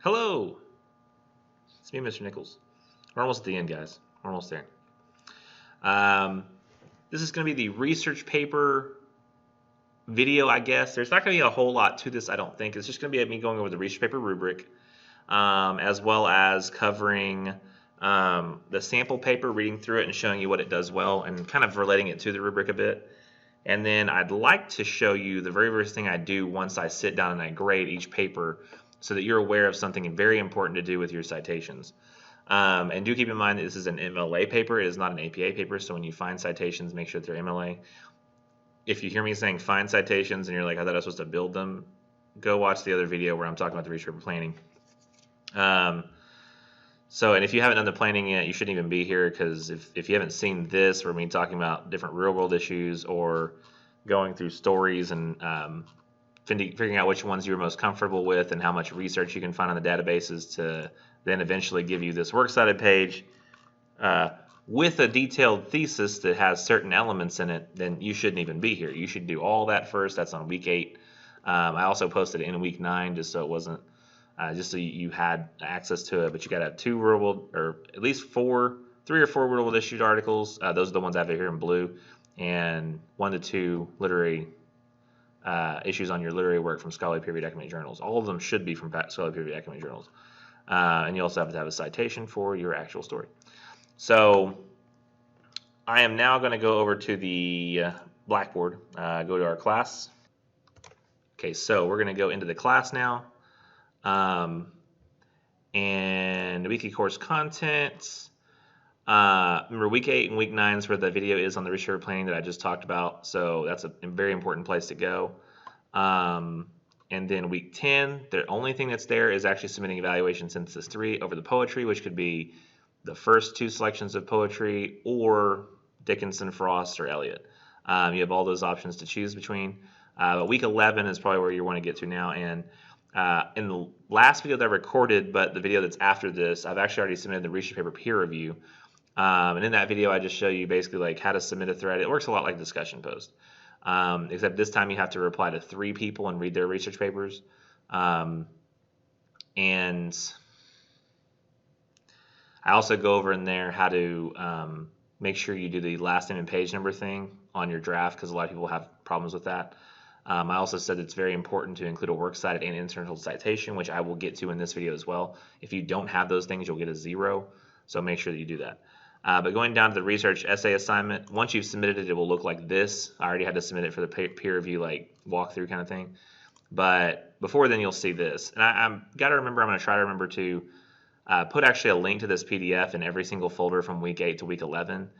Hello! It's me, Mr. Nichols. We're almost at the end, guys. We're almost there. This is going to be the research paper video, I guess. There's not going to be a whole lot to this, I don't think. It's just going to be me going over the research paper rubric, as well as covering the sample paper, reading through it and showing you what it does well, and kind of relating it to the rubric a bit. And then I'd like to show you the very first thing I do once I sit down and I grade each paper, so that you're aware of something very important to do with your citations. And do keep in mind that this is an MLA paper. It is not an APA paper, so when you find citations, make sure that they're MLA. If you hear me saying find citations and you're like, I thought I was supposed to build them, go watch the other video where I'm talking about the research paper planning. And if you haven't done the planning yet, you shouldn't even be here, because if you haven't seen this, or me talking about different real-world issues or going through stories and figuring out which ones you're most comfortable with and how much research you can find on the databases to then eventually give you this Works Cited page with a detailed thesis that has certain elements in it, then you shouldn't even be here. You should do all that first. That's on week 8. I also posted it in week 9 just so it wasn't, just so you had access to it. But you got to have 2 real-world, or at least 3 or 4 real-world issued articles. Those are the ones I have here in blue, and 1 to 2 literary issues on your literary work from scholarly peer-reviewed academic journals. All of them should be from scholarly peer-reviewed academic journals. And you also have to have a citation for your actual story. So I am now going to go over to the Blackboard, go to our class. Okay, so we're going to go into the class now. And weekly course content. Remember, week 8 and week 9 is where the video is on the research planning that I just talked about. So that's a very important place to go. And then week 10, the only thing that's there is actually submitting evaluation synthesis 3 over the poetry, which could be the first 2 selections of poetry or Dickinson, Frost, or Eliot. You have all those options to choose between. But week 11 is probably where you want to get to now. And in the last video that I recorded, but the video that's after this, I've actually already submitted the research paper peer review. And in that video, I just show you basically like how to submit a thread. It works a lot like a discussion post. Except this time you have to reply to 3 people and read their research papers. And I also go over in there how to make sure you do the last name and page number thing on your draft, because a lot of people have problems with that. I also said it's very important to include a works cited and internal citation, which I will get to in this video as well. If you don't have those things, you'll get a 0. So make sure that you do that. But going down to the research essay assignment, once you've submitted it, it will look like this. I already had to submit it for the peer review like walkthrough kind of thing. But before then, you'll see this. And I'm got to remember, I'm going to try to remember to put actually a link to this PDF in every single folder from week 8 to week 11,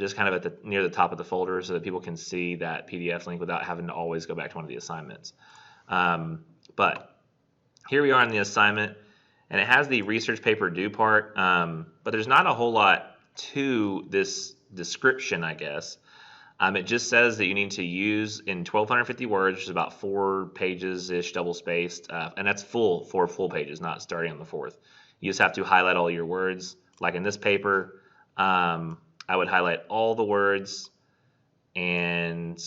just kind of at near the top of the folder, so that people can see that PDF link without having to always go back to one of the assignments. But here we are in the assignment, and it has the research paper due part, but there's not a whole lot to this description, I guess. It just says that you need to use in 1,250 words, which is about 4 pages-ish, double-spaced, and that's full, 4 full pages, not starting on the 4th. You just have to highlight all your words. Like in this paper, I would highlight all the words, and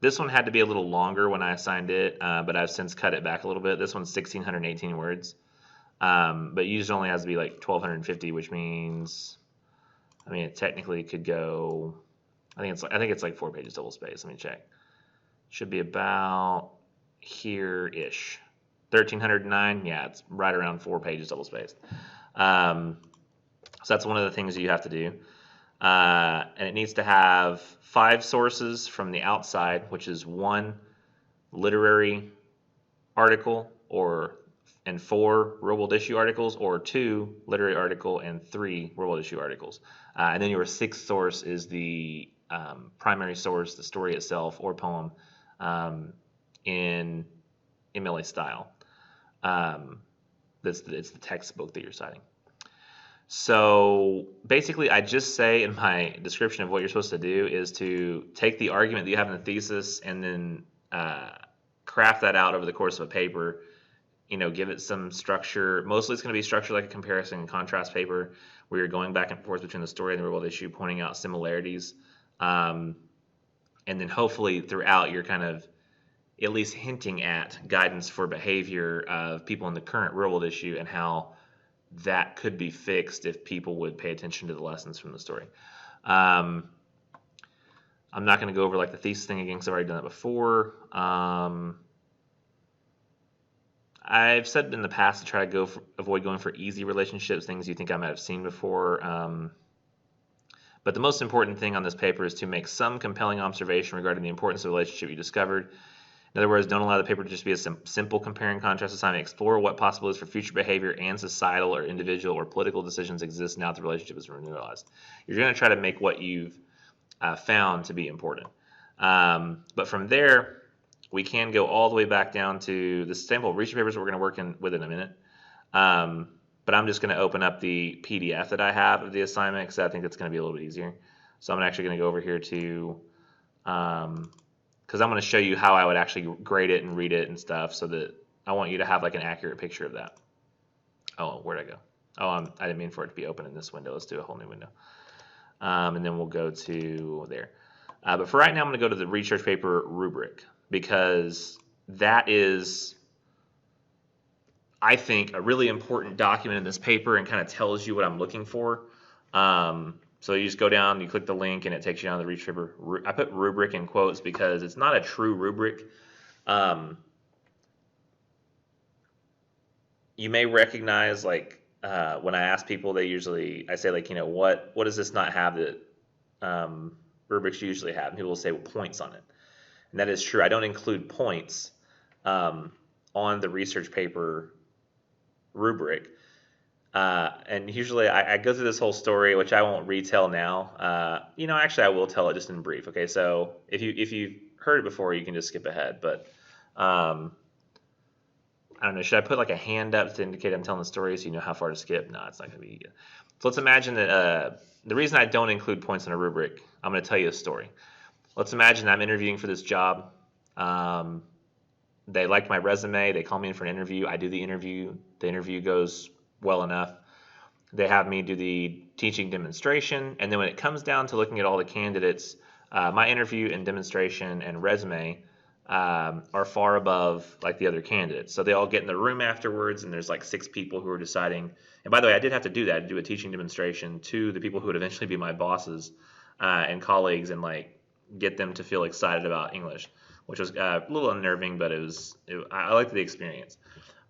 this one had to be a little longer when I assigned it, but I've since cut it back a little bit. This one's 1,618 words. But usually only has to be like 1,250, which means, I mean, it technically could go, I think it's like 4 pages double space. Let me check. Should be about here-ish. 1,309, yeah, it's right around 4 pages double spaced. So that's one of the things that you have to do. And it needs to have 5 sources from the outside, which is 1 literary article and 4 real-world issue articles, or 2 literary article and 3 real-world issue articles. And then your 6th source is the primary source, the story itself or poem, in MLA style. It's the textbook that you're citing. So basically, I just say in my description of what you're supposed to do is to take the argument that you have in the thesis and then craft that out over the course of a paper. You know, give it some structure. Mostly it's going to be structured like a comparison and contrast paper, where you're going back and forth between the story and the real-world issue, pointing out similarities. And then hopefully throughout you're kind of at least hinting at guidance for behavior of people in the current real world issue and how that could be fixed if people would pay attention to the lessons from the story. I'm not going to go over like the thesis thing again because I've already done that before. I've said in the past to try to avoid going for easy relationships, things you think I might have seen before. But the most important thing on this paper is to make some compelling observation regarding the importance of the relationship you discovered. In other words, don't allow the paper to just be a simple compare and contrast assignment. Explore what possibilities for future behavior and societal or individual or political decisions exist now that the relationship is realized. You're going to try to make what you've found to be important. But from there, we can go all the way back down to the sample research papers we're going to work with in a minute. But I'm just going to open up the PDF that I have of the assignment because I think that's going to be a little bit easier. So I'm actually going to go over here to, because I'm going to show you how I would actually grade it and read it and stuff so that I want you to have like an accurate picture of that. Oh, where'd I go? Oh, I didn't mean for it to be open in this window. Let's do a whole new window. And then we'll go to there. But for right now, I'm going to go to the research paper rubric because that is, I think, a really important document in this paper and kind of tells you what I'm looking for. So you just go down, you click the link, and it takes you down to the research paper. I put rubric in quotes because it's not a true rubric. You may recognize, like, when I ask people, I say, like, what does this not have that rubrics usually have? And people will say, well, points on it. And that is true. I don't include points on the research paper rubric. And usually I go through this whole story, which I won't retell now. Actually I will tell it just in brief. Okay, so if you've heard it before, you can just skip ahead. But I don't know, should I put like a hand up to indicate I'm telling the story so you know how far to skip? No, it's not going to be good. So let's imagine that the reason I don't include points in a rubric, I'm going to tell you a story. Let's imagine I'm interviewing for this job. They liked my resume. They call me in for an interview. I do the interview. The interview goes well enough. They have me do the teaching demonstration. And then when it comes down to looking at all the candidates, my interview and demonstration and resume are far above like the other candidates. So they all get in the room afterwards, and there's like 6 people who are deciding. And by the way, I did have to do that, do a teaching demonstration to the people who would eventually be my bosses and colleagues, and like get them to feel excited about English, which was a little unnerving, but I liked the experience.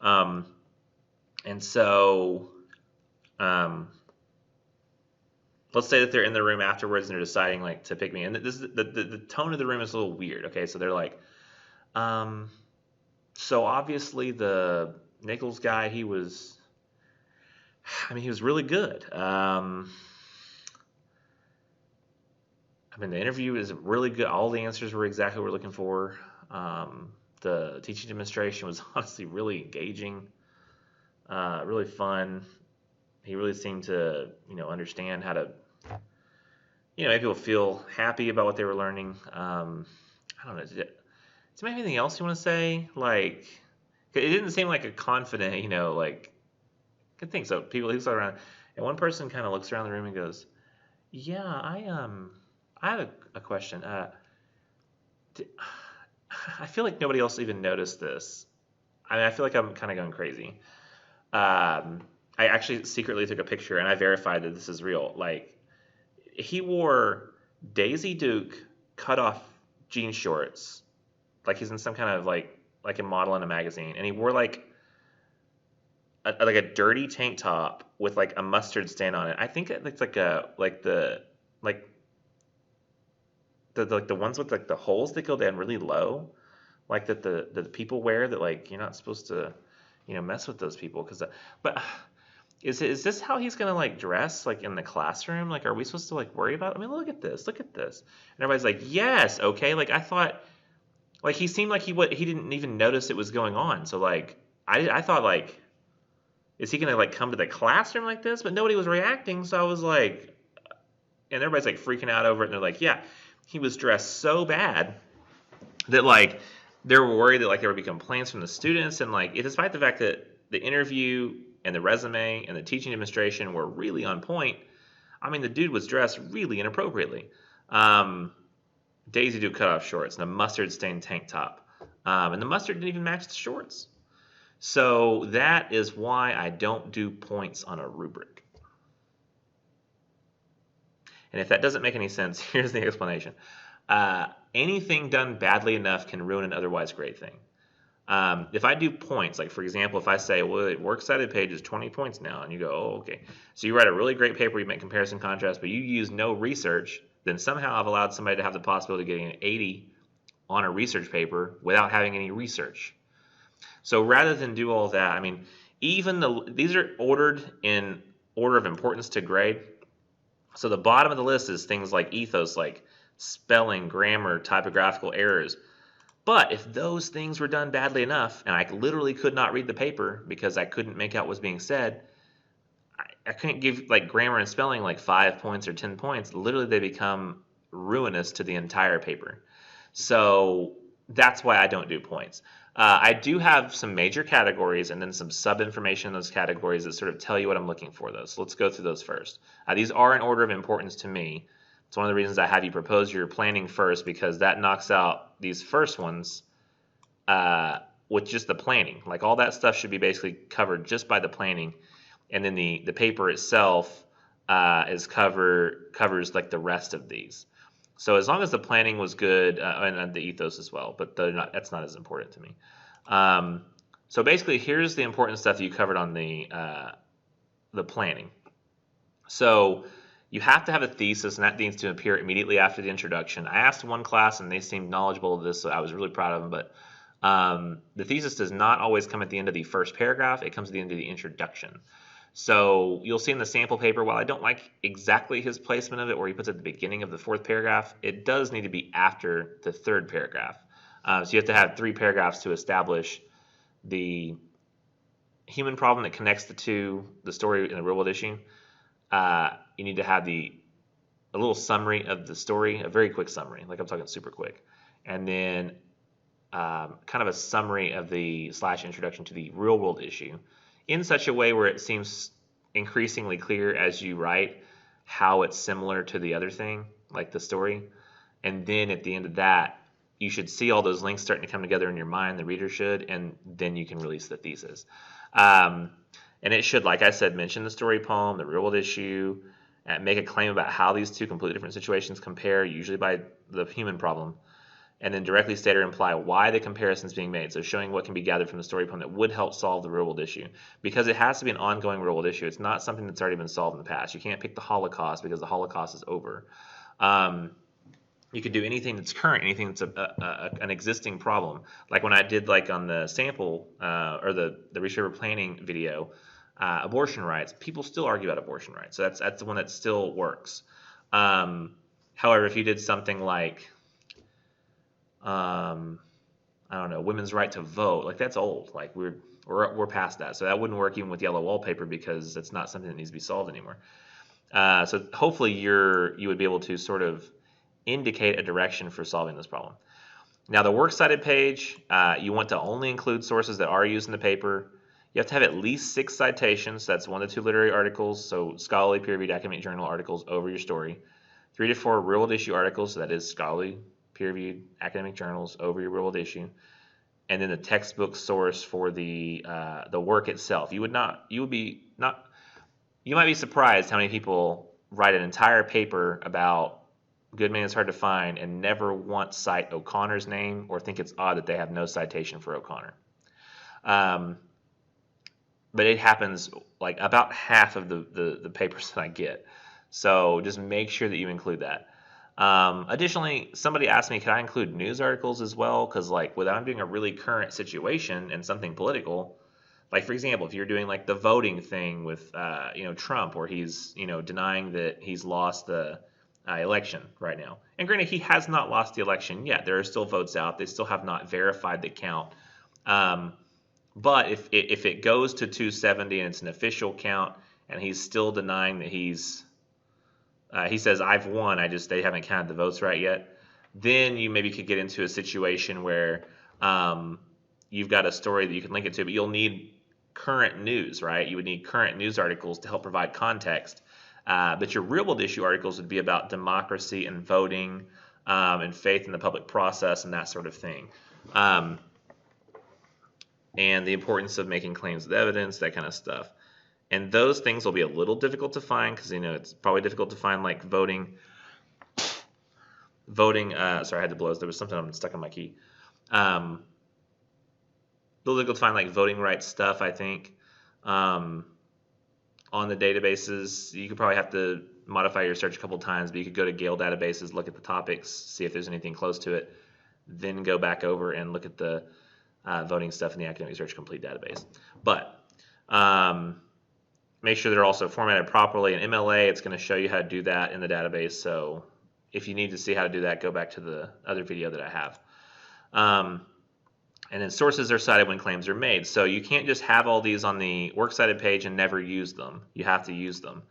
And so let's say that they're in the room afterwards and they're deciding like to pick me. And this the tone of the room is a little weird. Okay, so they're like, so obviously the Nichols guy, he was really good. The interview is really good. All the answers were exactly what we're looking for. The teaching demonstration was honestly really engaging, really fun. He really seemed to, understand how to, make people feel happy about what they were learning. I don't know. Is there anything else you want to say? Like, it didn't seem like a confident, good thing. So people who sat around, and one person kind of looks around the room and goes, "Yeah, I have a question. I feel like nobody else even noticed this. I feel like I'm kind of going crazy. I actually secretly took a picture and I verified that this is real. Like, he wore Daisy Duke cut off jean shorts, like he's in some kind of like a model in a magazine, and he wore like a dirty tank top with like a mustard stain on it. I think it's like the ones with like the holes that go down really low, like that the people wear, that like you're not supposed to mess with those people, but is this how he's gonna like dress like in the classroom? Like, are we supposed to like worry about? Look at this, and everybody's like, yes, okay. Like, I thought, like, he seemed like he didn't even notice it was going on. So like I thought, like, is he gonna like come to the classroom like this? But nobody was reacting, so I was like, and everybody's like freaking out over it, and they're like, yeah, he was dressed so bad that like they were worried that like there would be complaints from the students, and like despite the fact that the interview and the resume and the teaching demonstration were really on point, the dude was dressed really inappropriately. Daisy Duke cut off shorts and a mustard stained tank top. And the mustard didn't even match the shorts. So that is why I don't do points on a rubric. And if that doesn't make any sense, here's the explanation. Anything done badly enough can ruin an otherwise great thing. If I do points, like for example, if I say, well, the Works Cited page is 20 points now, and you go, oh, okay. So you write a really great paper, you make comparison contrast, but you use no research, then somehow I've allowed somebody to have the possibility of getting an 80 on a research paper without having any research. So rather than do all that, I mean, these are ordered in order of importance to grade. So the bottom of the list is things like ethos, like spelling, grammar, typographical errors. But if those things were done badly enough, and I literally could not read the paper because I couldn't make out what was being said, I couldn't give like grammar and spelling like 5 points or 10 points. Literally, they become ruinous to the entire paper. So that's why I don't do points. I do have some major categories and then some sub-information in those categories that sort of tell you what I'm looking for, though. So let's go through those first. These are in order of importance to me. It's one of the reasons I have you propose your planning first, because that knocks out these first ones with just the planning. Like all that stuff should be basically covered just by the planning, and then the paper itself covers like the rest of these. So as long as the planning was good, and the ethos as well, but that's not as important to me. So basically, here's the important stuff you covered on the planning. So you have to have a thesis, and that needs to appear immediately after the introduction. I asked one class, and they seemed knowledgeable of this, so I was really proud of them. But the thesis does not always come at the end of the first paragraph. It comes at the end of the introduction. So you'll see in the sample paper, while I don't like exactly his placement of it, where he puts it at the beginning of the fourth paragraph, it does need to be after the third paragraph. So you have to have 3 paragraphs to establish the human problem that connects the story and the real world issue. You need to have a little summary of the story, a very quick summary, like I'm talking super quick, and then kind of a summary of the / introduction to the real world issue, in such a way where it seems increasingly clear as you write how it's similar to the other thing, like the story. And then at the end of that, you should see all those links starting to come together in your mind, the reader should, and then you can release the thesis. And it should, like I said, mention the story poem, the real world issue, and make a claim about how these two completely different situations compare, usually by the human problem, and then directly state or imply why the comparison is being made. So showing what can be gathered from the story poem that would help solve the real world issue. Because it has to be an ongoing real world issue. It's not something that's already been solved in the past. You can't pick the Holocaust because the Holocaust is over. You could do anything that's current, anything that's an existing problem. Like when I did like on the sample or the research paper planning video, abortion rights, people still argue about abortion rights. So that's the one that still works. However, if you did something like I don't know, women's right to vote, like that's old. Like we're past that. So that wouldn't work even with yellow wallpaper because it's not something that needs to be solved anymore. So hopefully you would be able to sort of indicate a direction for solving this problem. Now the Works Cited page, you want to only include sources that are used in the paper. You have to have at least 6 citations. That's 1 to 2 literary articles, so scholarly peer-reviewed academic journal articles over your story. 3 to 4 real-world issue articles, so that is scholarly peer-reviewed academic journals over your real-world issue. And then the textbook source for the work itself. You might be surprised how many people write an entire paper about Good Man is Hard to Find and never once cite O'Connor's name or think it's odd that they have no citation for O'Connor. But it happens like about half of the papers that I get. So just make sure that you include that. Additionally, somebody asked me, can I include news articles as well? Because like when I'm doing a really current situation and something political, like for example, if you're doing like the voting thing with Trump, where he's denying that he's lost the election right now. And granted, he has not lost the election yet. There are still votes out. They still have not verified the count. But if it goes to 270 and it's an official count and he's still denying that he says, I've won, they haven't counted the votes right yet, then you maybe could get into a situation where you've got a story that you can link it to, but you'll need current news, right? You would need current news articles to help provide context. But your real world issue articles would be about democracy and voting and faith in the public process and that sort of thing. and the importance of making claims with evidence, that kind of stuff. And those things will be a little difficult to find because it's probably difficult to find like voting. Sorry, I had to blow. There was something I'm stuck on my key. A little difficult to find like voting rights stuff, I think. On the databases, you could probably have to modify your search a couple times, but you could go to Gale databases, look at the topics, see if there's anything close to it, then go back over and look at the voting stuff in the Academic Search Complete database. But make sure they're also formatted properly. In MLA, it's going to show you how to do that in the database. So if you need to see how to do that, go back to the other video that I have. And then sources are cited when claims are made. So you can't just have all these on the Works Cited page and never use them. You have to use them.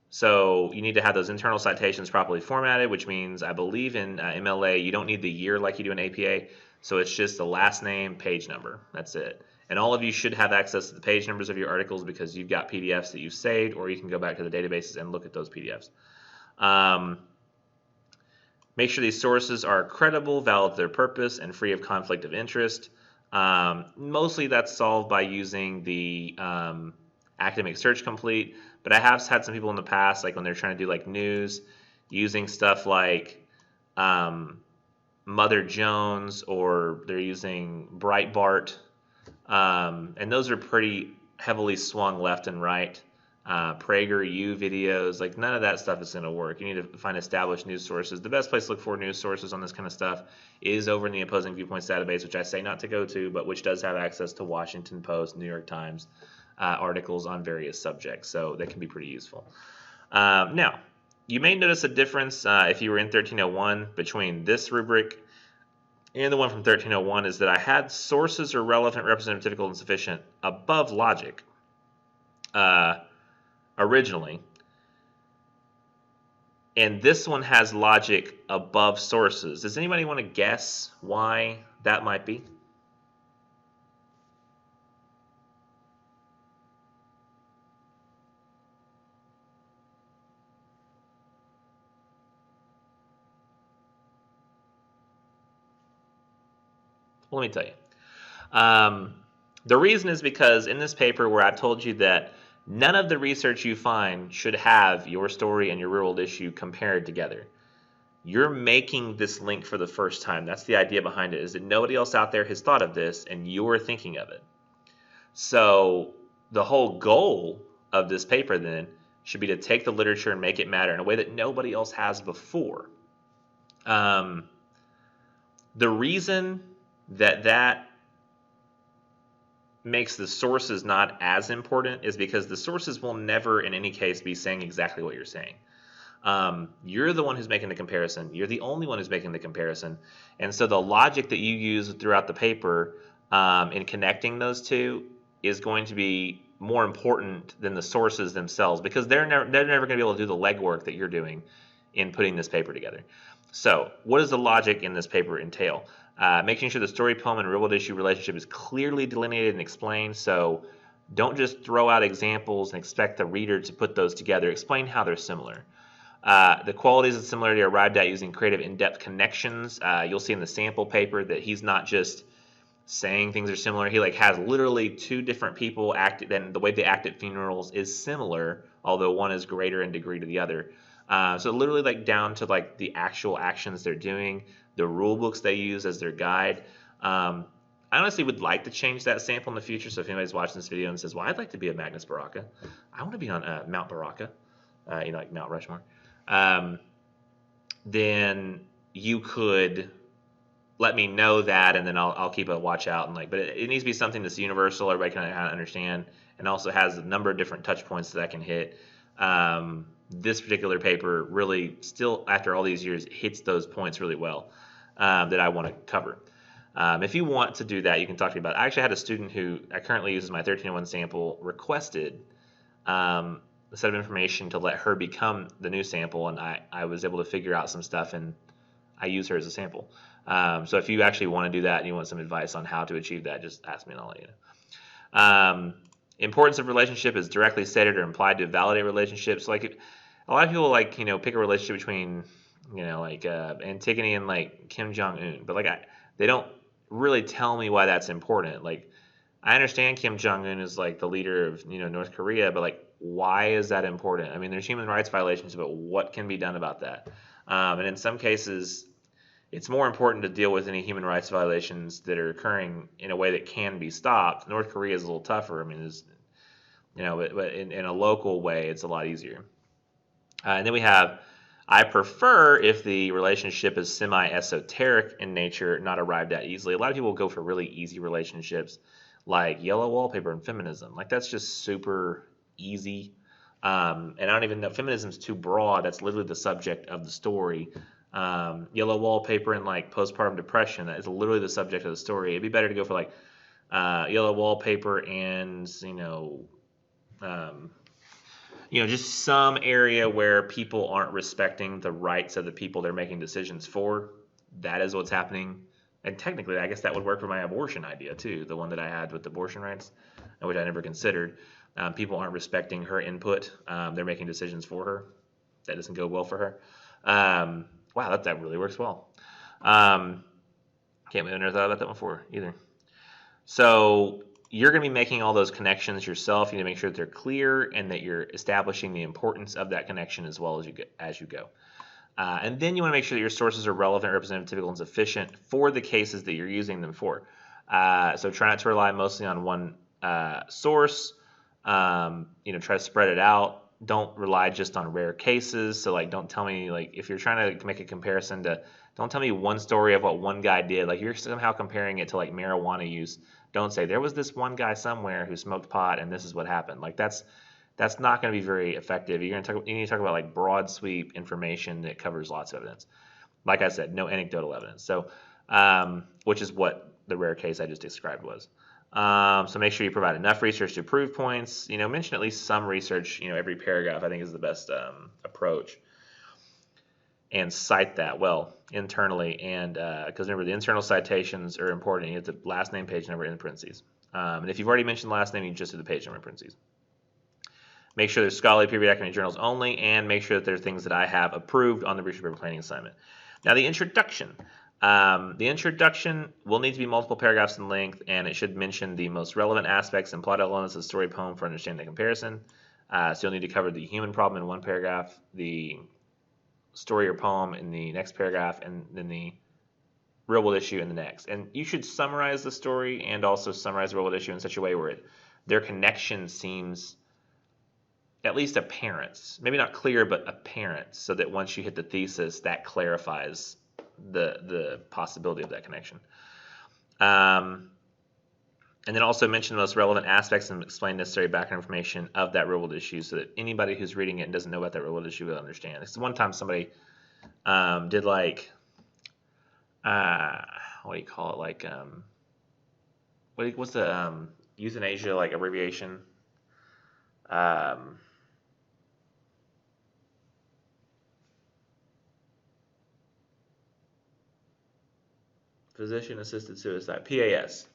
So you need to have those internal citations properly formatted, which means I believe in MLA you don't need the year like you do in APA. So it's just the last name, page number. That's it. And all of you should have access to the page numbers of your articles because you've got PDFs that you've saved, or you can go back to the databases and look at those PDFs. Make sure these sources are credible, valid to their purpose, and free of conflict of interest. Mostly that's solved by using the Academic Search Complete, but I have had some people in the past, like when they're trying to do like news, using stuff like Mother Jones, or they're using Breitbart, and those are pretty heavily swung left and right. PragerU videos, like none of that stuff is going to work. You need to find established news sources. The best place to look for news sources on this kind of stuff is over in the Opposing Viewpoints database, which I say not to go to, but which does have access to Washington Post, New York Times articles on various subjects, so that can be pretty useful. Now, you may notice a difference if you were in 1301 between this rubric and the one from 1301 is that I had sources are relevant, representative, typical, and sufficient above logic originally, and this one has logic above sources. Does anybody want to guess why that might be? Well, let me tell you. The reason is because in this paper where I've told you that none of the research you find should have your story and your real-world issue compared together. You're making this link for the first time. That's the idea behind it, is that nobody else out there has thought of this, and you're thinking of it. So the whole goal of this paper then should be to take the literature and make it matter in a way that nobody else has before. The reason that makes the sources not as important is because the sources will never in any case be saying exactly what you're saying. You're the one who's making the comparison. You're the only one who's making the comparison. And so the logic that you use throughout the paper in connecting those two is going to be more important than the sources themselves, because they're never going to be able to do the legwork that you're doing in putting this paper together. So what does the logic in this paper entail? Making sure the story, poem, and real-world issue relationship is clearly delineated and explained. So don't just throw out examples and expect the reader to put those together. Explain how they're similar. The qualities of similarity are arrived at using creative, in-depth connections. You'll see in the sample paper that he's not just saying things are similar. He has literally two different people act, and the way they act at funerals is similar, although one is greater in degree to the other. So literally down to the actual actions they're doing, the rule books they use as their guide. I honestly would like to change that sample in the future. So if anybody's watching this video and says, well, I'd like to be a Magnus Baraka, I want to be on Mount Baraka, like Mount Rushmore, then you could let me know that, and then I'll keep a watch out. And but it needs to be something that's universal, everybody can understand, and also has a number of different touch points that I can hit. This particular paper really still, after all these years, hits those points really well that I want to cover. If you want to do that, you can talk to me about it. I actually had a student who currently uses my 1301 sample requested a set of information to let her become the new sample, and I was able to figure out some stuff, and I use her as a sample. So if you actually want to do that and you want some advice on how to achieve that, just ask me and I'll let you know. Importance of relationship is directly stated or implied to validate relationships. A lot of people pick a relationship between Antigone and Kim Jong-un, but they don't really tell me why that's important. Like, I understand Kim Jong-un is like the leader of North Korea, but like, why is that important? I mean, there's human rights violations, but what can be done about that? And in some cases, it's more important to deal with any human rights violations that are occurring in a way that can be stopped. North Korea is a little tougher. I mean, but in a local way, it's a lot easier. And then we have, I prefer if the relationship is semi-esoteric in nature, not arrived at easily. A lot of people go for really easy relationships like yellow wallpaper and feminism. Like, that's just super easy. And I don't even know, feminism's too broad. That's literally the subject of the story. Yellow wallpaper and like postpartum depression, that is literally the subject of the story. It'd be better to go for like yellow wallpaper and just some area where people aren't respecting the rights of the people they're making decisions for. That is what's happening. And technically, I guess that would work for my abortion idea too, the one that I had with abortion rights, which I never considered. People aren't respecting her input. They're making decisions for her. That doesn't go well for her. Wow, that really works well. Can't believe I never thought about that one before either. So you're going to be making all those connections yourself. You need to make sure that they're clear and that you're establishing the importance of that connection as well as you go. And then you want to make sure that your sources are relevant, representative, typical, and sufficient for the cases that you're using them for. So try not to rely mostly on one source. Try to spread it out. Don't rely just on rare cases. So like, don't tell me, like, if you're trying to make a comparison don't tell me one story of what one guy did. Like, you're somehow comparing it to like marijuana use. Don't say there was this one guy somewhere who smoked pot and this is what happened. Like, that's not going to be very effective. You need to talk about like broad sweep information that covers lots of evidence. Like I said, no anecdotal evidence. So, which is what the rare case I just described was. So make sure you provide enough research to prove points. Mention at least some research. Every paragraph I think is the best approach. And cite that well internally, and because remember, the internal citations are important. You have the last name, page number in parentheses. And if you've already mentioned the last name, you just do the page number in parentheses. Make sure there's scholarly peer-reviewed academic journals only, and make sure that there are things that I have approved on the research paper planning assignment. Now, the introduction. The introduction will need to be multiple paragraphs in length, and it should mention the most relevant aspects and plot elements of the story poem for understanding the comparison. So you'll need to cover the human problem in one paragraph, the story or poem in the next paragraph, and then the real world issue in the next. And you should summarize the story and also summarize the real world issue in such a way where their connection seems at least apparent. Maybe not clear, but apparent, so that once you hit the thesis, that clarifies the possibility of that connection. And then also mention the most relevant aspects and explain necessary background information of that real-world issue so that anybody who's reading it and doesn't know about that real-world issue will understand. Because one time somebody did like, what do you call it? Like, what's the euthanasia like abbreviation? Physician-assisted suicide, PAS.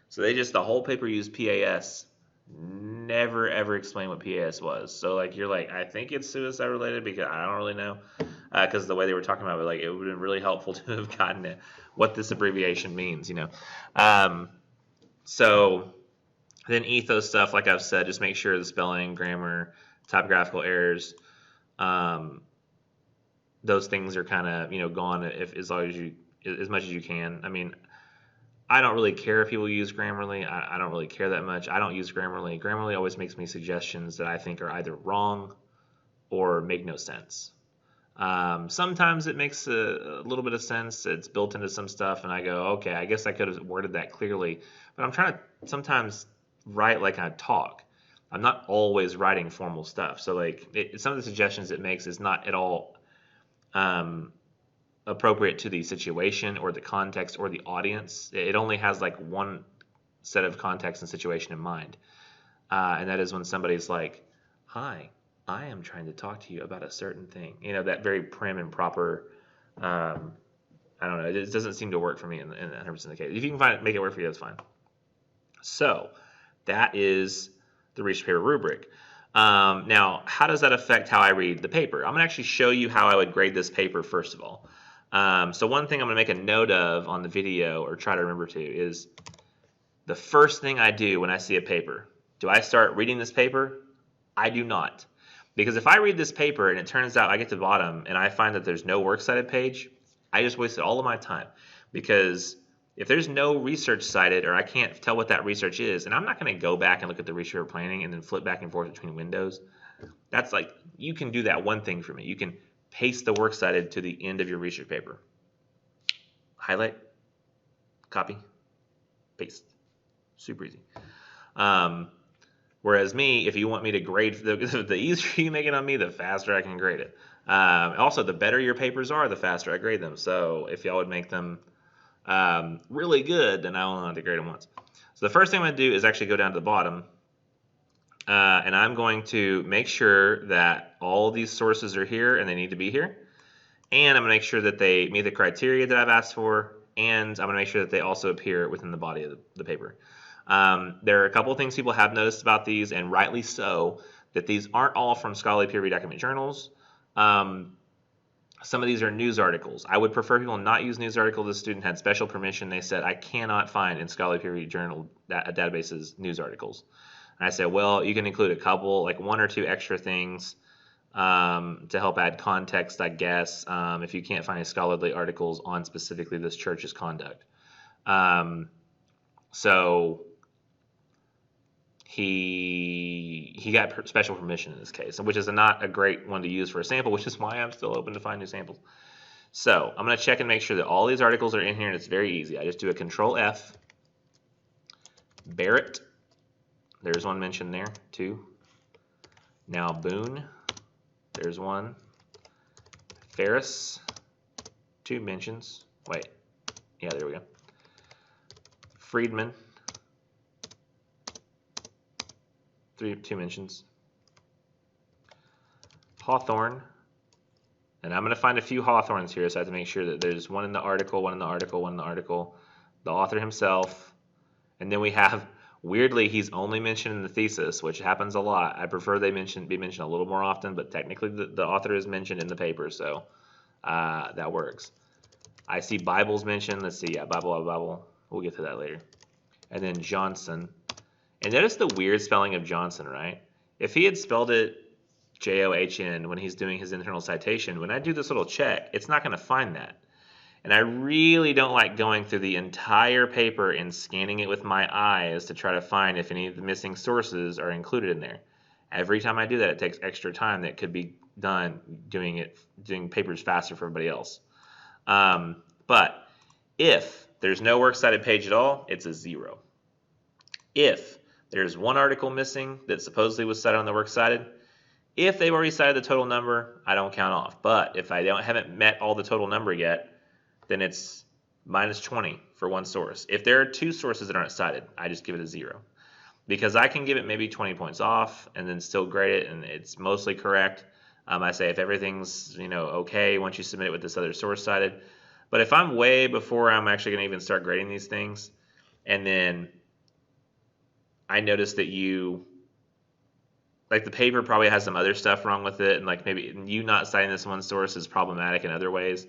So the whole paper used PAS, never ever explain what PAS was. So like, you're like, I think it's suicide related because I don't really know, because the way they were talking about it, like, it would have been really helpful to have gotten what this abbreviation means, So then ethos stuff, like I've said, just make sure the spelling, grammar, typographical errors, those things are kind of gone as much as you can. I mean, I don't really care if people use Grammarly. I don't really care that much. I don't use Grammarly. Grammarly always makes me suggestions that I think are either wrong or make no sense. Sometimes it makes a little bit of sense. It's built into some stuff, and I go, okay, I guess I could have worded that clearly. But I'm trying to sometimes write like I talk. I'm not always writing formal stuff. So like, some of the suggestions it makes is not at all appropriate to the situation or the context or the audience. It only has like one set of context and situation in mind, and that is when somebody's like, hi, I am trying to talk to you about a certain thing, that very prim and proper. I don't know, it doesn't seem to work for me in 100% of the case. If you can make it work for you, that's fine. So that is the research paper rubric. Now, how does that affect how I read the paper? I'm going to actually show you how I would grade this paper first of all. So one thing I'm going to make a note of on the video, or try to remember to, is the first thing I do when I see a paper. Do I start reading this paper? I do not. Because if I read this paper and it turns out I get to the bottom and I find that there's no works cited page, I just wasted all of my time. Because if there's no research cited, or I can't tell what that research is, and I'm not going to go back and look at the research planning and then flip back and forth between windows. That's like, you can do that one thing for me. You can paste the works cited to the end of your research paper. Highlight, copy, paste. Super easy. Whereas me, if you want me to grade, the easier you make it on me, the faster I can grade it. Also, the better your papers are, the faster I grade them. So if y'all would make them really good, then I only have to grade them once. So the first thing I'm going to do is actually go down to the bottom, and I'm going to make sure that all these sources are here and they need to be here. And I'm going to make sure that they meet the criteria that I've asked for, and I'm going to make sure that they also appear within the body of the paper. There are a couple of things people have noticed about these, and rightly so, that these aren't all from scholarly peer-reviewed academic journals. Some of these are news articles. I would prefer people not use news articles. This student had special permission. They said, I cannot find in scholarly peer-reviewed journal databases news articles. And I said, well, you can include a couple, like one or two extra things to help add context, I guess, if you can't find any scholarly articles on specifically this church's conduct. So he got special permission in this case, which is not a great one to use for a sample, which is why I'm still open to find new samples. So I'm going to check and make sure that all these articles are in here, and it's very easy. I just do a Control F, Barrett, there's one mentioned there, 2. Now Boone, there's 1. Ferris, 2 mentions. Wait, yeah, there we go. Friedman, 2 mentions. Hawthorne, and I'm going to find a few Hawthorns here, so I have to make sure that there's one in the article, one in the article, one in the article, the author himself, and then we have, weirdly, he's only mentioned in the thesis, which happens a lot. I prefer they be mentioned a little more often, but technically the author is mentioned in the paper, so that works. I see Bible's mentioned. Let's see, yeah, Bible. We'll get to that later. And then Johnson. And notice the weird spelling of Johnson, right? If he had spelled it John when he's doing his internal citation, when I do this little check, it's not going to find that. And I really don't like going through the entire paper and scanning it with my eyes to try to find if any of the missing sources are included in there. Every time I do that, it takes extra time that could be done doing papers faster for everybody else. But if there's no works cited page at all, it's a 0. If there's one article missing that supposedly was cited on the works cited, if they've already cited the total number, I don't count off. But if I haven't met all the total number yet, then it's -20 for one source. If there are 2 sources that aren't cited, I just give it a 0. Because I can give it maybe 20 points off and then still grade it, and it's mostly correct. I say if everything's okay once you submit it with this other source cited. But if I'm way before I'm actually going to even start grading these things, and then I notice that the paper probably has some other stuff wrong with it, and like maybe you not citing this one source is problematic in other ways,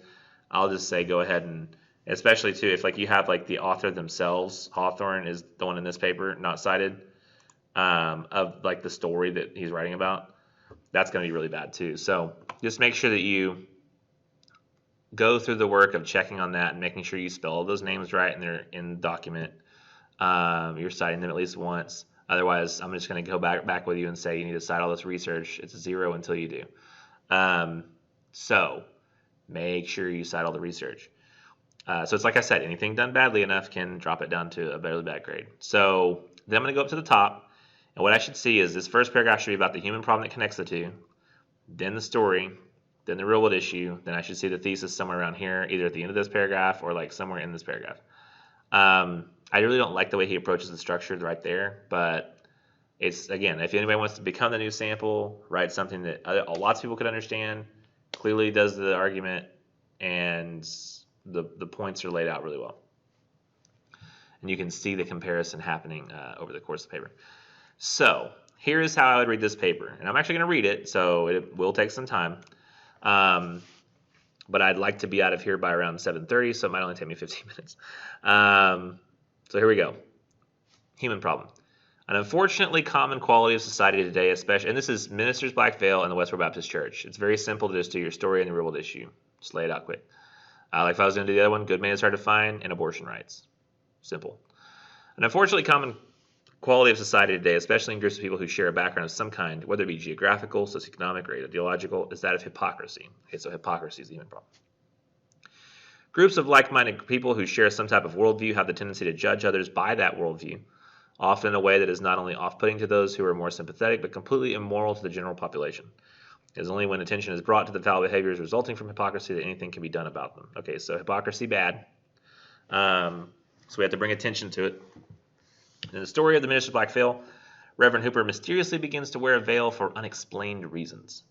I'll just say go ahead, and especially too if like you have like the author themselves, Hawthorne is the one in this paper not cited, of like the story that he's writing about, that's going to be really bad too. So just make sure that you go through the work of checking on that and making sure you spell all those names right and they're in the document. You're citing them at least once. Otherwise, I'm just going to go back with you and say you need to cite all this research. It's a 0 until you do. So make sure you cite all the research. So it's like I said, anything done badly enough can drop it down to a really bad grade. So then I'm going to go up to the top, and what I should see is this first paragraph should be about the human problem that connects the two, then the story, then the real-world issue, then I should see the thesis somewhere around here, either at the end of this paragraph or like somewhere in this paragraph. I really don't like the way he approaches the structure right there, but it's, again, if anybody wants to become the new sample, write something that lots of people could understand, clearly does the argument, and the points are laid out really well. And you can see the comparison happening over the course of the paper. So here is how I would read this paper. And I'm actually going to read it, so it will take some time. but I'd like to be out of here by around 7:30, so it might only take me 15 minutes. So here we go. Human problem. An unfortunately common quality of society today, especially, and this is Ministers Black Veil and the Westboro Baptist Church. It's very simple to just do your story and the real world issue. Just lay it out quick. Like if I was going to do the other one, good man is hard to find, and abortion rights. Simple. An unfortunately common quality of society today, especially in groups of people who share a background of some kind, whether it be geographical, socioeconomic, or ideological, is that of hypocrisy. Okay, so hypocrisy is the human problem. Groups of like-minded people who share some type of worldview have the tendency to judge others by that worldview, often in a way that is not only off-putting to those who are more sympathetic, but completely immoral to the general population. It is only when attention is brought to the foul behaviors resulting from hypocrisy that anything can be done about them. Okay, so hypocrisy, bad. So we have to bring attention to it. In the story of the Ministers Black Veil, Reverend Hooper mysteriously begins to wear a veil for unexplained reasons.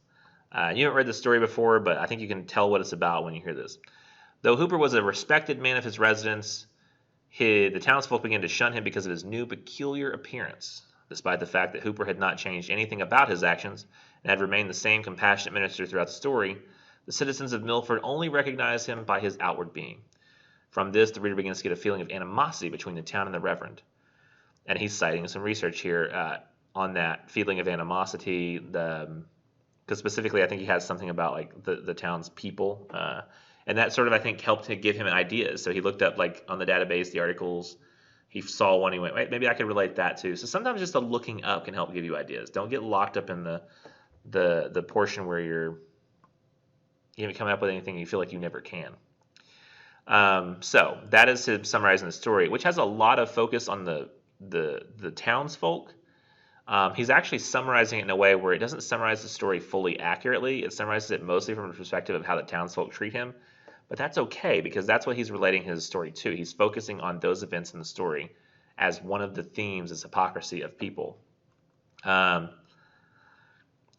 You haven't read the story before, but I think you can tell what it's about when you hear this. Though Hooper was a respected man of his residence, the townsfolk began to shun him because of his new peculiar appearance, despite the fact that Hooper had not changed anything about his actions and had remained the same compassionate minister throughout the story. The citizens of Milford only recognized him by his outward being. From this, the reader begins to get a feeling of animosity between the town and the Reverend. And he's citing some research here on that feeling of animosity. Because specifically, I think he has something about like the town's people, and that sort of I think helped to give him ideas. So he looked up like on the database the articles. He saw one. He went, wait, maybe I could relate that too. So sometimes just a looking up can help give you ideas. Don't get locked up in the portion where you haven't come up with anything you feel like you never can. So that is him summarizing the story, which has a lot of focus on the townsfolk. He's actually summarizing it in a way where it doesn't summarize the story fully accurately. It summarizes it mostly from the perspective of how the townsfolk treat him. But that's okay, because that's what he's relating his story to. He's focusing on those events in the story as one of the themes is hypocrisy of people.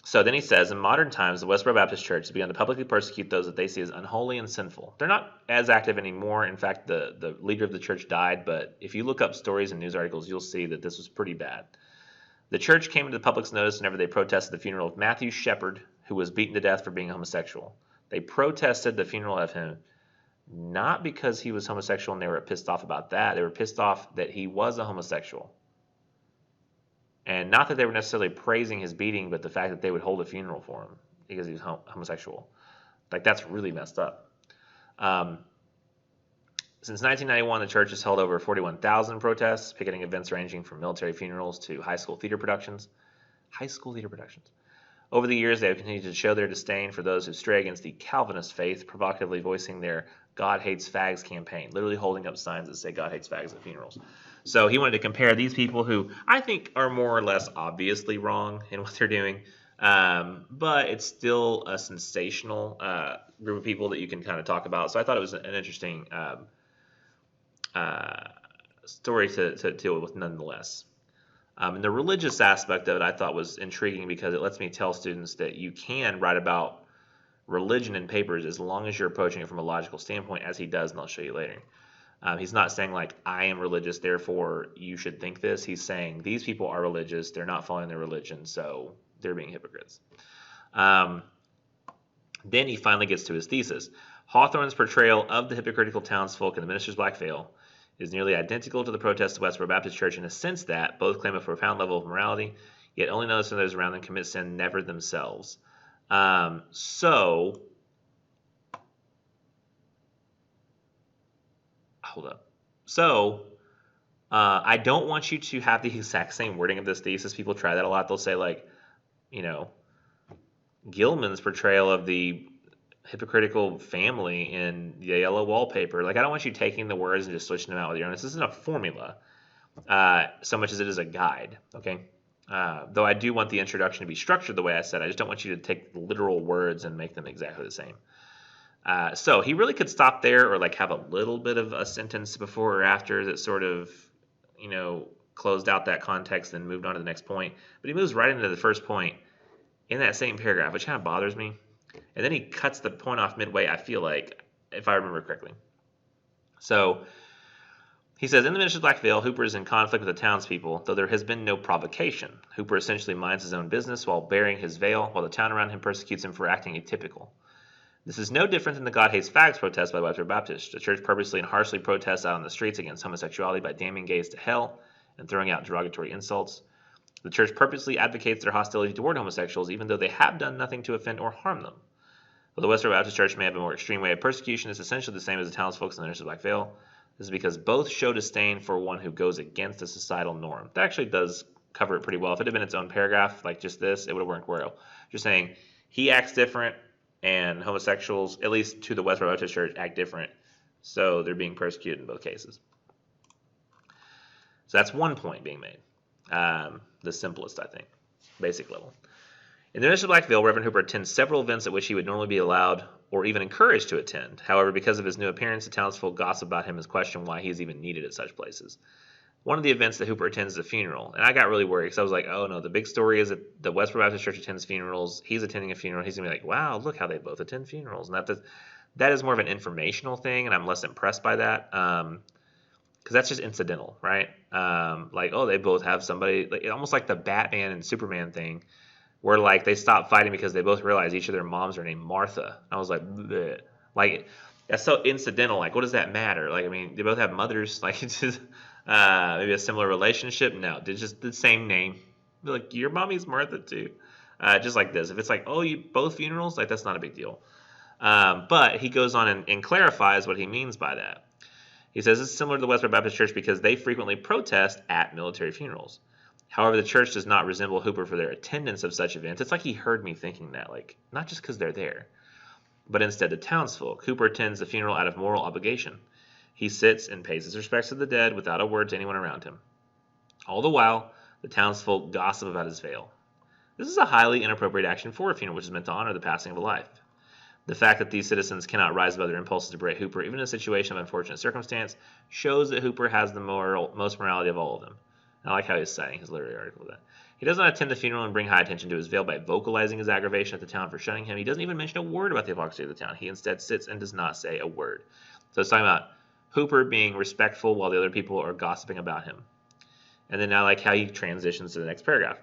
So then he says, in modern times, the Westboro Baptist Church has begun to publicly persecute those that they see as unholy and sinful. They're not as active anymore. In fact, the leader of the church died, but if you look up stories and news articles, you'll see that this was pretty bad. The church came into the public's notice whenever they protested the funeral of Matthew Shepard, who was beaten to death for being homosexual. They protested the funeral of him not because he was homosexual and they were pissed off about that. They were pissed off that he was a homosexual. And not that they were necessarily praising his beating, but the fact that they would hold a funeral for him because he was homosexual. Like, that's really messed up. Since 1991, the church has held over 41,000 protests, picketing events ranging from military funerals to high school theater productions. High school theater productions. Over the years, they have continued to show their disdain for those who stray against the Calvinist faith, provocatively voicing their God Hates Fags campaign, literally holding up signs that say God hates fags at funerals. So he wanted to compare these people who I think are more or less obviously wrong in what they're doing, but it's still a sensational group of people that you can kind of talk about. So I thought it was an interesting story to deal with nonetheless. And the religious aspect of it I thought was intriguing because it lets me tell students that you can write about religion in papers as long as you're approaching it from a logical standpoint, as he does, and I'll show you later. He's not saying like, I am religious, therefore you should think this. He's saying these people are religious, they're not following their religion, so they're being hypocrites. Then he finally gets to his thesis. Hawthorne's portrayal of the hypocritical townsfolk in the Minister's Black Veil is nearly identical to the protests of Westboro Baptist Church in a sense that both claim a profound level of morality, yet only notice when those around them commit sin, never themselves. Hold up. I don't want you to have the exact same wording of this thesis. People try that a lot. They'll say like, Gilman's portrayal of the hypocritical family in the yellow wallpaper. Like, I don't want you taking the words and just switching them out with your own. This isn't a formula so much as it is a guide, okay? Though I do want the introduction to be structured the way I said. I just don't want you to take literal words and make them exactly the same. So he really could stop there or like have a little bit of a sentence before or after that sort of, closed out that context and moved on to the next point. But he moves right into the first point in that same paragraph, which kind of bothers me. And then he cuts the point off midway, I feel like, if I remember correctly. So he says, in the Minister's Black Veil, Hooper is in conflict with the townspeople, though there has been no provocation. Hooper essentially minds his own business while bearing his veil, while the town around him persecutes him for acting atypical. This is no different than the God Hates Fags protest by the Westboro Baptist. The church purposely and harshly protests out on the streets against homosexuality by damning gays to hell and throwing out derogatory insults. The church purposely advocates their hostility toward homosexuals even though they have done nothing to offend or harm them. Though the Westboro Baptist Church may have a more extreme way of persecution, it's essentially the same as the townsfolk and the Nurses of Black Veil. This is because both show disdain for one who goes against the societal norm. That actually does cover it pretty well. If it had been its own paragraph, like just this, it would have worked well. Just saying, he acts different, and homosexuals, at least to the Westboro Baptist Church, act different. So they're being persecuted in both cases. So that's one point being made. The simplest, I think, basic level. In the Nurses of Black Veil, Reverend Hooper attends several events at which he would normally be allowed or even encouraged to attend. However, because of his new appearance, the townsfolk gossip about him and question why he is even needed at such places. One of the events that Hooper attends is a funeral, and I got really worried because I was like, oh no, the big story is that the Westboro Baptist Church attends funerals. He's attending a funeral. He's going to be like, wow, look how they both attend funerals. And that is more of an informational thing, and I'm less impressed by that because that's just incidental, right? Like, oh, they both have somebody, like, almost like the Batman and Superman thing, where like they stop fighting because they both realize each of their moms are named Martha. I was like, bleh. Like, that's so incidental. Like, what does that matter? Like, I mean, they both have mothers. Like, it's just maybe a similar relationship. No, they're just the same name. Like, your mommy's Martha too. Just like this. If it's like, oh, you both funerals, like that's not a big deal. But he goes on and clarifies what he means by that. He says it's similar to the Westboro Baptist Church because they frequently protest at military funerals. However, the church does not resemble Hooper for their attendance of such events. It's like he heard me thinking that, like, not just because they're there, but instead the townsfolk. Hooper attends the funeral out of moral obligation. He sits and pays his respects to the dead without a word to anyone around him. All the while, the townsfolk gossip about his veil. This is a highly inappropriate action for a funeral which is meant to honor the passing of a life. The fact that these citizens cannot rise above their impulses to berate Hooper, even in a situation of unfortunate circumstance, shows that Hooper has the most morality of all of them. I like how he's citing his literary article with that. He does not attend the funeral and bring high attention to his veil by vocalizing his aggravation at the town for shunning him. He doesn't even mention a word about the hypocrisy of the town. He instead sits and does not say a word. So it's talking about Hooper being respectful while the other people are gossiping about him. And then I like how he transitions to the next paragraph.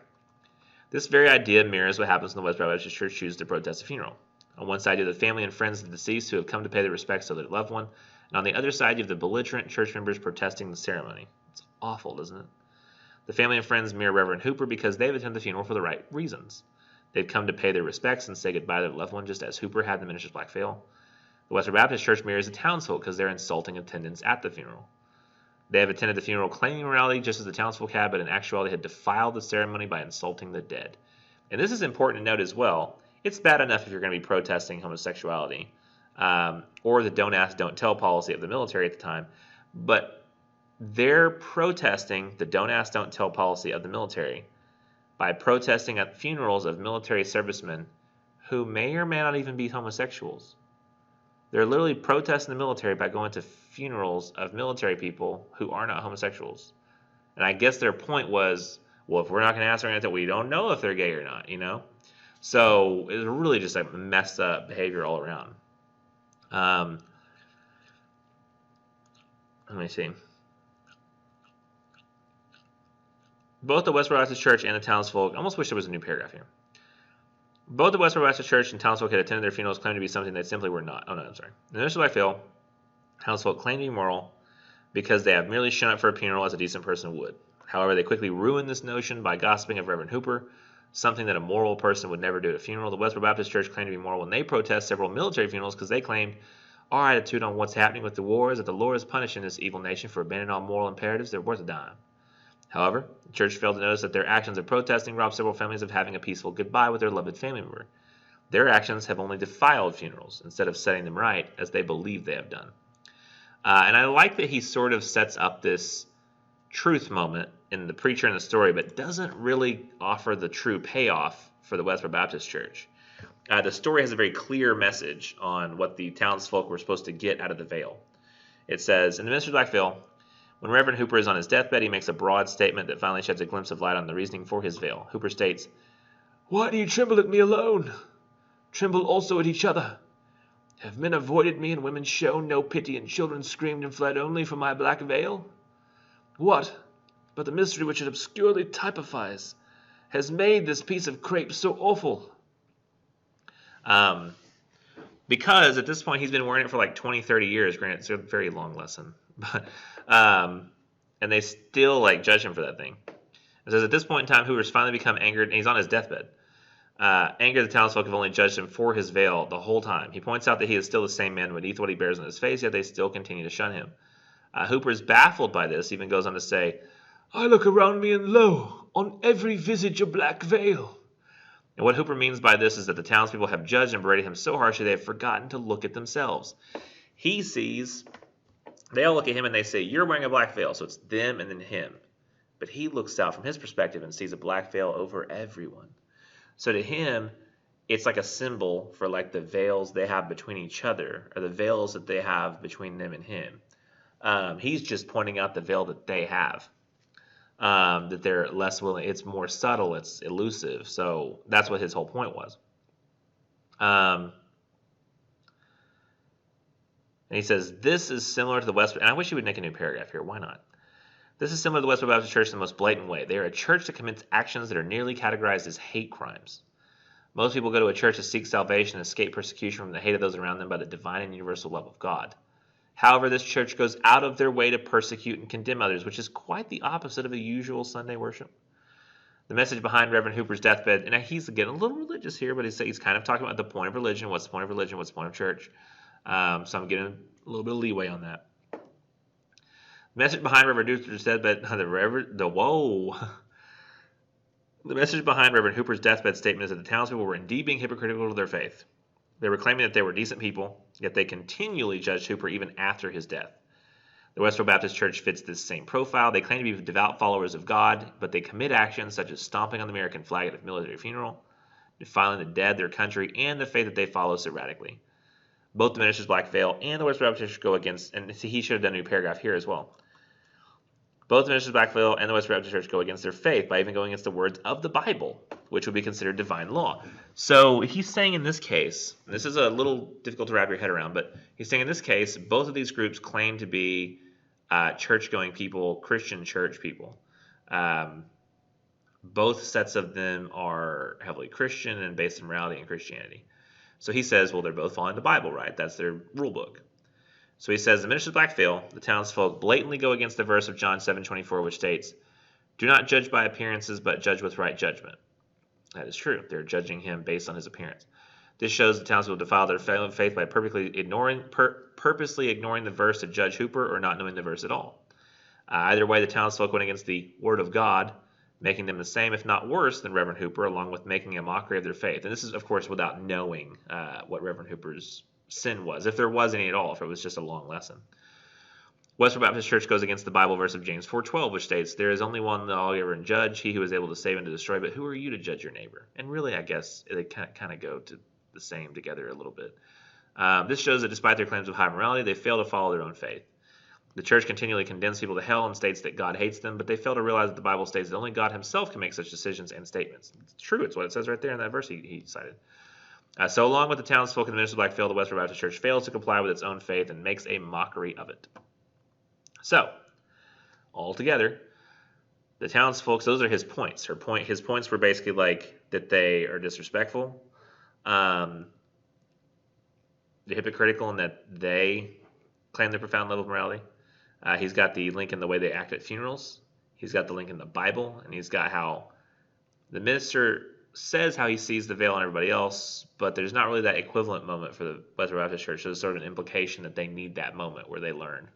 This very idea mirrors what happens when the Westboro Baptist Church chooses to protest a funeral. On one side, you have the family and friends of the deceased who have come to pay their respects to their loved one. And on the other side, you have the belligerent church members protesting the ceremony. It's awful, doesn't it? The family and friends mirror Reverend Hooper because they've attended the funeral for the right reasons. They've come to pay their respects and say goodbye to their loved one, just as Hooper had in the Minister's Black Veil. The Westboro Baptist Church mirrors the townsfolk because they're insulting attendance at the funeral. They have attended the funeral claiming morality just as the townsfolk had, but in actuality had defiled the ceremony by insulting the dead. And this is important to note as well. It's bad enough if you're going to be protesting homosexuality or the don't ask, don't tell policy of the military at the time, but they're protesting the don't ask, don't tell policy of the military by protesting at funerals of military servicemen who may or may not even be homosexuals. They're literally protesting the military by going to funerals of military people who are not homosexuals. And I guess their point was, well, if we're not going to ask, we're going to tell, we don't know if they're gay or not, you know? So it's really just like messed up behavior all around. Let me see. Both the Westboro Baptist Church and the townsfolk, I almost wish there was a new paragraph here. Both the Westboro Baptist Church and townsfolk had attended their funerals claimed to be something they simply were not. Oh, no, I'm sorry. In the Nurses of Black Veil, townsfolk claim to be moral because they have merely shown up for a funeral as a decent person would. However, they quickly ruined this notion by gossiping of Reverend Hooper, something that a moral person would never do at a funeral. The Westboro Baptist Church claimed to be moral when they protest several military funerals because they claimed our attitude on what's happening with the war is that the Lord is punishing this evil nation for abandoning all moral imperatives that are worth a dime. However, the church failed to notice that their actions of protesting robbed several families of having a peaceful goodbye with their loved family member. Their actions have only defiled funerals instead of setting them right as they believe they have done. And I like that he sort of sets up this truth moment in the preacher and the story, but doesn't really offer the true payoff for the Westboro Baptist Church. The story has a very clear message on what the townsfolk were supposed to get out of the veil. It says, in the Minister's Black Veil, when Reverend Hooper is on his deathbed, he makes a broad statement that finally sheds a glimpse of light on the reasoning for his veil. Hooper states, "Why do you tremble at me alone? Tremble also at each other. Have men avoided me and women shown no pity and children screamed and fled only for my black veil? What, but the mystery which it obscurely typifies, has made this piece of crape so awful?" because at this point he's been wearing it for like 20, 30 years. Granted, it's a very long lesson, but and they still like judge him for that thing. It says at this point in time, Hooper's finally become angered, and he's on his deathbed. Angered, the townsfolk have only judged him for his veil the whole time. He points out that he is still the same man beneath what he bears on his face, yet they still continue to shun him. Hooper is baffled by this, even goes on to say, "I look around me and lo, on every visage a black veil." And what Hooper means by this is that the townspeople have judged and berated him so harshly they have forgotten to look at themselves. He sees, they all look at him and they say, "You're wearing a black veil," so it's them and then him. But he looks out from his perspective and sees a black veil over everyone. So to him, it's like a symbol for like the veils they have between each other, or the veils that they have between them and him. He's just pointing out the veil that they have, that they're less willing. It's more subtle. It's elusive. So that's what his whole point was. And he says, this is similar to the West. And I wish he would make a new paragraph here. Why not? This is similar to the Westboro Baptist Church in the most blatant way. They are a church that commits actions that are nearly categorized as hate crimes. Most people go to a church to seek salvation and escape persecution from the hate of those around them by the divine and universal love of God. However, this church goes out of their way to persecute and condemn others, which is quite the opposite of a usual Sunday worship. The message behind Reverend Hooper's deathbed, and he's again a little religious here, but he's kind of talking about the point of religion. What's the point of religion? What's the point of church? So I'm getting a little bit of leeway on that. The message behind Reverend Hooper's deathbed, The message behind Reverend Hooper's deathbed statement is that the townspeople were indeed being hypocritical to their faith. They were claiming that they were decent people, yet they continually judged Hooper even after his death. The Westboro Baptist Church fits this same profile. They claim to be devout followers of God, but they commit actions such as stomping on the American flag at a military funeral, defiling the dead, their country, and the faith that they follow so radically. Both the minister's black veil and the Westboro Baptist Church go against, and he should have done a new paragraph here as well. Both the minister's black veil and the Westboro Baptist Church go against their faith by even going against the words of the Bible, which would be considered divine law. So he's saying in this case, and this is a little difficult to wrap your head around, but he's saying in this case, both of these groups claim to be church-going people, Christian church people. Both sets of them are heavily Christian and based in morality and Christianity. So he says, well, they're both following the Bible, right? That's their rule book. So he says, the minister's black veil, the townsfolk blatantly go against the verse of John 7:24, which states, "Do not judge by appearances, but judge with right judgment." That is true. They're judging him based on his appearance. This shows the townspeople defile their faith by purposely ignoring the verse to judge Hooper or not knowing the verse at all. Either way, the townsfolk went against the word of God, making them the same, if not worse, than Reverend Hooper, along with making a mockery of their faith. And this is, of course, without knowing what Reverend Hooper's sin was, if there was any at all, if it was just a long lesson. Westboro Baptist Church goes against the Bible verse of James 4:12, which states, "There is only one lawgiver and judge, he who is able to save and to destroy, but who are you to judge your neighbor?" And really, I guess, they kind of go to the same together a little bit. This shows that despite their claims of high morality, they fail to follow their own faith. The church continually condemns people to hell and states that God hates them, but they fail to realize that the Bible states that only God himself can make such decisions and statements. It's true. It's what it says right there in that verse he cited. So along with the townsfolk and the minister's black veil, the Westboro Baptist Church fails to comply with its own faith and makes a mockery of it. So, altogether, the townsfolk, those are his points. His points were basically like that they are disrespectful, they're hypocritical, and that they claim their profound level of morality. He's got the link in the way they act at funerals. He's got the link in the Bible, and he's got how the minister says how he sees the veil on everybody else, but there's not really that equivalent moment for the Westboro Baptist Church. So there's sort of an implication that they need that moment where they learn.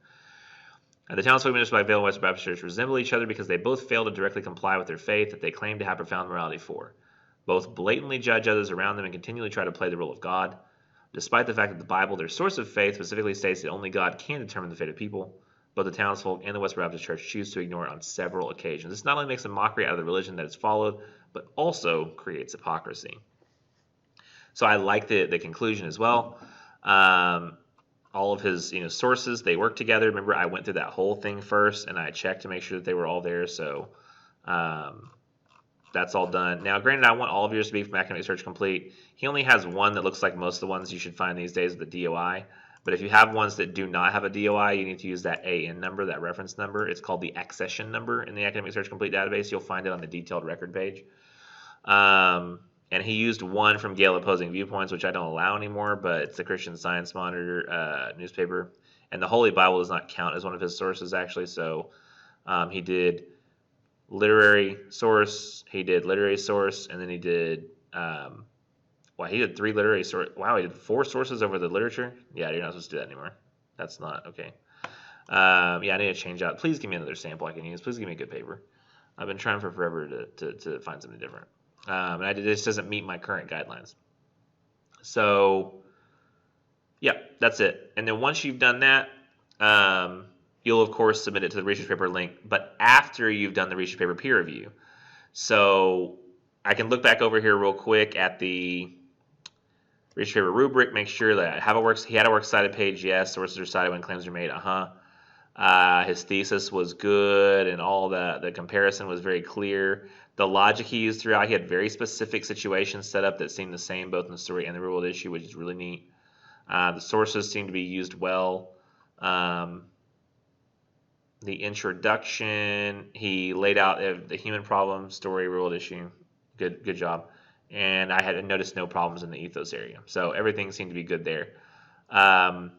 The townsfolk, minister's black veil, and Westboro Baptist Church resemble each other because they both fail to directly comply with their faith that they claim to have profound morality for. Both blatantly judge others around them and continually try to play the role of God. Despite the fact that the Bible, their source of faith, specifically states that only God can determine the fate of people, both the townsfolk and the Westboro Baptist Church choose to ignore it on several occasions. This not only makes a mockery out of the religion that is followed, but also creates hypocrisy. So I like the conclusion as well. All of his sources, they work together. Remember, I went through that whole thing first, and I checked to make sure that they were all there. So that's all done. Now, granted, I want all of yours to be from Academic Search Complete. He only has one that looks like most of the ones you should find these days with the DOI. But if you have ones that do not have a DOI, you need to use that AN number, that reference number. It's called the accession number in the Academic Search Complete database. You'll find it on the detailed record page. And he used one from Gale Opposing Viewpoints, which I don't allow anymore, but it's the Christian Science Monitor newspaper. And the Holy Bible does not count as one of his sources, actually. So he did literary source, he did literary source, and then he did, wow, he did 3 literary sources. Wow, he did 4 sources over the literature? Yeah, you're not supposed to do that anymore. That's not, okay. Yeah, I need to change out. Please give me another sample I can use. Please give me a good paper. I've been trying for forever to find something different. And this doesn't meet my current guidelines. So, yeah, that's it. And then once you've done that, you'll, of course, submit it to the research paper link, but after you've done the research paper peer review. So I can look back over here real quick at the research paper rubric, make sure that he had a works cited page, yes, sources are cited when claims are made, his thesis was good, and all the comparison was very clear. The logic he used throughout, he had very specific situations set up that seemed the same both in the story and the real world issue, which is really neat. The sources seem to be used well. The introduction, he laid out the human problem, story, real world issue. Good job. And I had noticed no problems in the ethos area. So everything seemed to be good there. And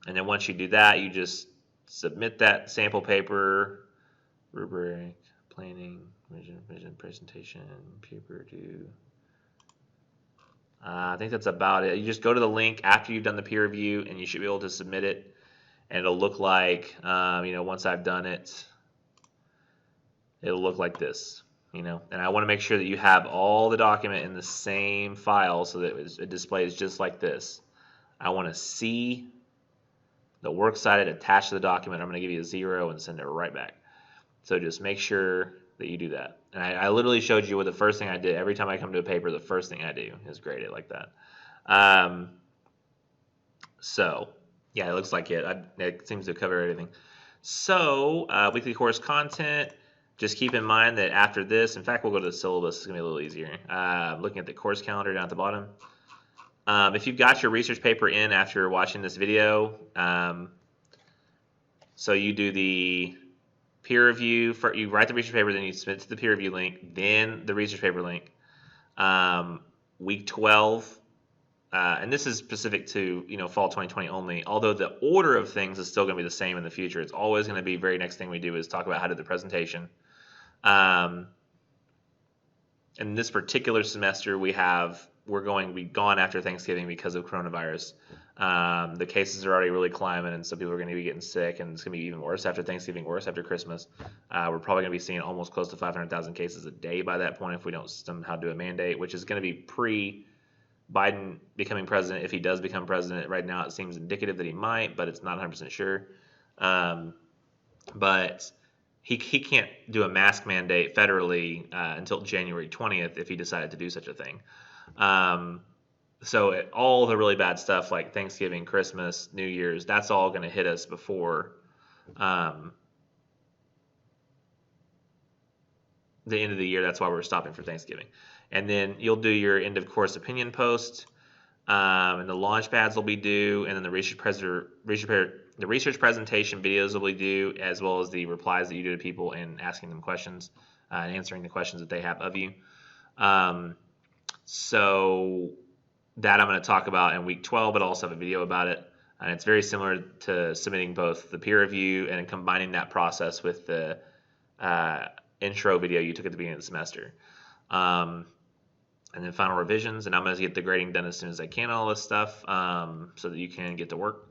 then once you do that, you just submit that sample paper, rubric, planning, vision, presentation, paper due. I think that's about it. You just go to the link after you've done the peer review, and you should be able to submit it. And it'll look like, once I've done it, it'll look like this. And I want to make sure that you have all the document in the same file so that it displays just like this. I want to see the works cited attached to the document. I'm going to give you a 0 and send it right back. So just make sure that you do that. And I literally showed you what the first thing I did. Every time I come to a paper, the first thing I do is grade it like that. So, yeah, it looks like it seems to cover everything. So, weekly course content. Just keep in mind that after this, in fact, we'll go to the syllabus. It's going to be a little easier. Looking at the course calendar down at the bottom. If you've got your research paper in after watching this video, so you do the peer review, you write the research paper, then you submit it to the peer review link, then the research paper link. Week 12, and this is specific to fall 2020 only, although the order of things is still going to be the same in the future. It's always going to be very next thing we do is talk about how to do the presentation. In this particular semester, we're going to be gone after Thanksgiving because of coronavirus. The cases are already really climbing, and some people are going to be getting sick, and it's going to be even worse after Thanksgiving, worse after Christmas. We're probably going to be seeing almost close to 500,000 cases a day by that point if we don't somehow do a mandate, which is going to be pre-Biden becoming president. If he does become president, right now it seems indicative that he might, but it's not 100% sure. But he can't do a mask mandate federally until January 20th if he decided to do such a thing. So all the really bad stuff like Thanksgiving, Christmas, New Year's, that's all going to hit us before the end of the year. That's why we're stopping for Thanksgiving. And then you'll do your end of course opinion post, and the launch pads will be due, and then the research presentation videos will be due, as well as the replies that you do to people and asking them questions and answering the questions that they have of you. So that I'm going to talk about in week 12, but I'll also have a video about it. And it's very similar to submitting both the peer review and combining that process with the intro video you took at the beginning of the semester. And then final revisions, and I'm going to get the grading done as soon as I can, all this stuff, so that you can get to work.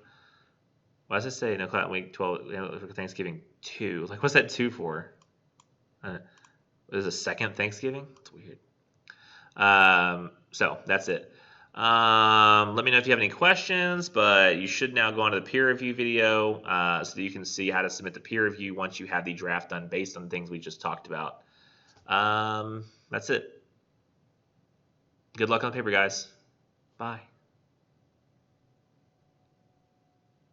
Why does it say no class week 12, Thanksgiving 2? Like, what's that 2 for? There's a second Thanksgiving? It's weird. So that's it. Let me know if you have any questions, but you should now go on to the peer review video so that you can see how to submit the peer review once you have the draft done based on the things we just talked about. That's it. Good luck on the paper, guys. Bye.